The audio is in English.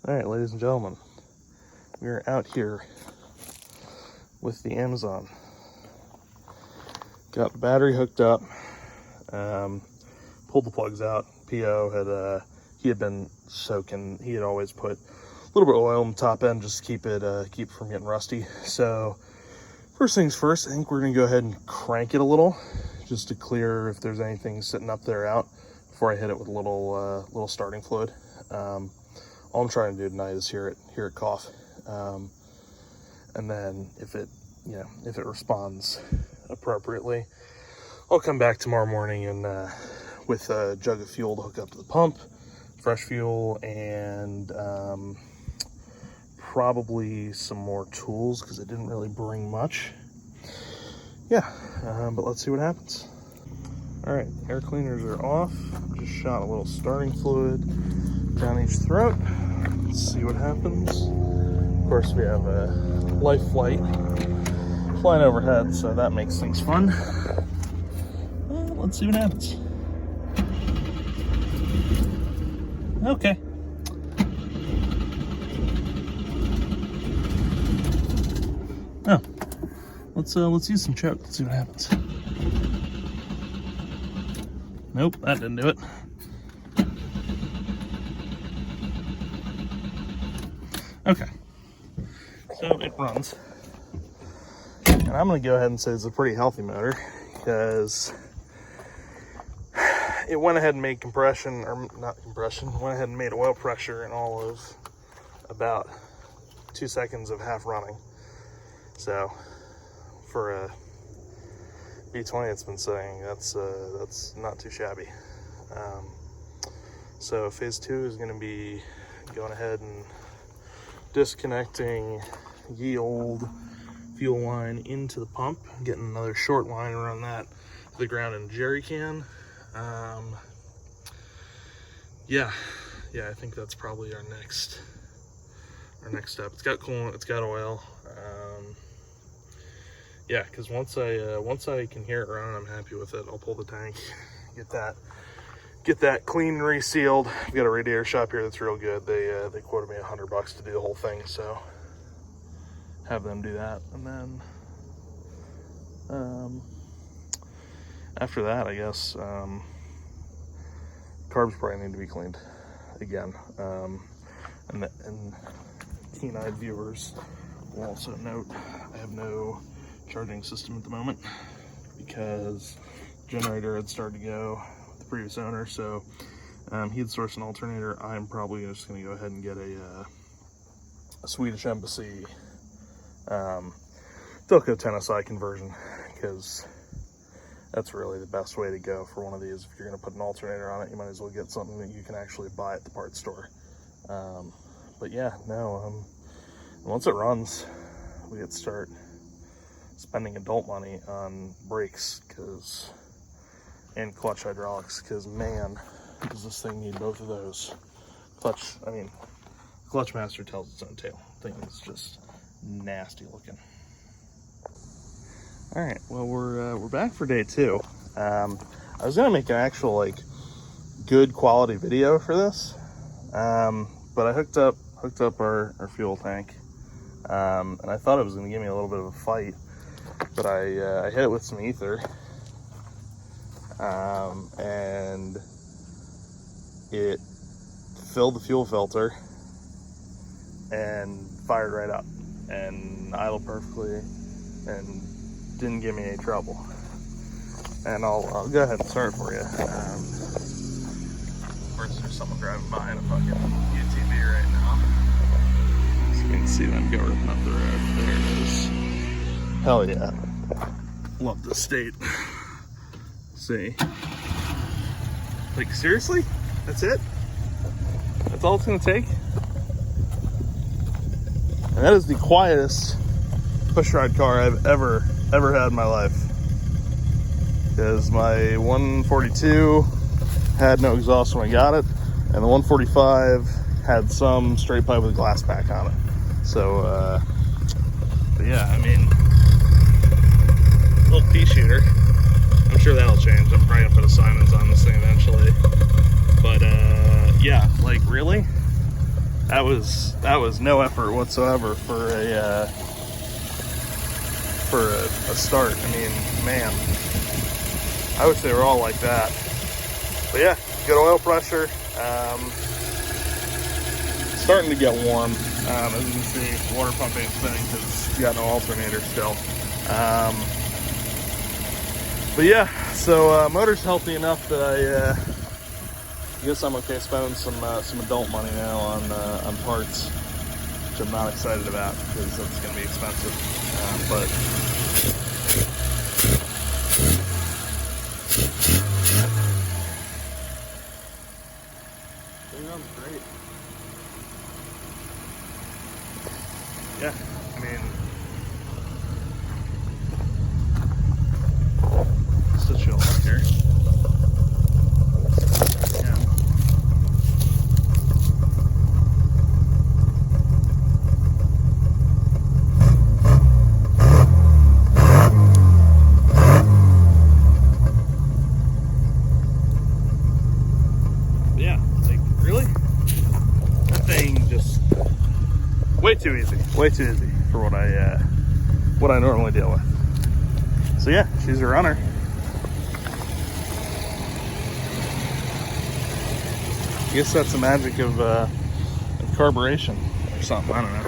All right, ladies and gentlemen, we're out here with the Amazon. Got the battery hooked up, pulled the plugs out. P.O. had, he had been soaking, he had always put a little bit of oil on the top end just to keep it from getting rusty. So first things first, I think we're gonna go ahead and crank it a little just to clear if there's anything sitting up there out before I hit it with a little starting fluid. All I'm trying to do tonight is hear it cough, and then if it responds appropriately, I'll come back tomorrow morning and with a jug of fuel to hook up to the pump, fresh fuel, and probably some more tools because it didn't really bring much. Yeah, but let's see what happens. All right, air cleaners are off. Just shot a little starting fluid down each throat. Let's see what happens. Of course, we have a life flight flying overhead, so that makes things fun. Let's see what happens. Okay. Oh, let's use some choke. Let's see what happens. Nope, that didn't do it. Okay, so it runs, and I'm going to go ahead and say it's a pretty healthy motor because it went ahead and made compression, or not compression, went ahead and made oil pressure in all of about 2 seconds of half running. So for a B20, it's been saying that's not too shabby. So phase 2 is going to be going ahead and disconnecting ye old fuel line into the pump, getting another short line around that to the ground in a jerry can. Yeah, I think that's probably our next step. It's got coolant, it's got oil. Yeah, because once I can hear it run, I'm happy with it. I'll pull the tank, get that clean and resealed. I've got a radiator shop here that's real good. They quoted me $100 to do the whole thing, so have them do that. And then after that, I guess carbs probably need to be cleaned again. And keen-eyed viewers will also note I have no charging system at the moment because the generator had started to go with the previous owner, so he had sourced an alternator. I'm probably just going to go ahead and get a Swedish Embassy Philco 10SI conversion, because that's really the best way to go for one of these. If you're going to put an alternator on it, you might as well get something that you can actually buy at the parts store. But yeah, no, once it runs, we get to start spending adult money on brakes and clutch hydraulics, because man, does this thing need both of those. Clutch master tells its own tale. The thing is just nasty looking. All right, well, we're back for day 2. I was gonna make an actual good quality video for this, but I hooked up our fuel tank, and I thought it was gonna give me a little bit of a fight, but I hit it with some ether, and it filled the fuel filter and fired right up and idled perfectly and didn't give me any trouble. And I'll go ahead and start for you. Of course, there's someone driving by in a fucking UTV right now. So you can see them go ripping up the road. There it is. Hell yeah. Love this state. See? Seriously? That's it? That's all it's gonna take? And that is the quietest pushrod car I've ever had in my life. Because my 142 had no exhaust when I got it, and the 145 had some straight pipe with a glass pack on it. So, but yeah, little pea shooter. I'm sure that'll change. I'm probably gonna put a Simons on this thing eventually. But yeah, really? That was no effort whatsoever for a start. I mean, man, I wish they were all like that. But yeah, good oil pressure. Starting to get warm. As you can see, water pump ain't spinning because you got no alternator still. But yeah, so motor's healthy enough that I guess I'm okay spending some adult money now on parts, which I'm not excited about because that's going to be expensive. But it runs great. Yeah, I mean, just chill up here. Yeah, like really? That thing just way too easy for what I normally deal with. So yeah, she's a runner. I guess that's the magic of carburation or something. I don't know.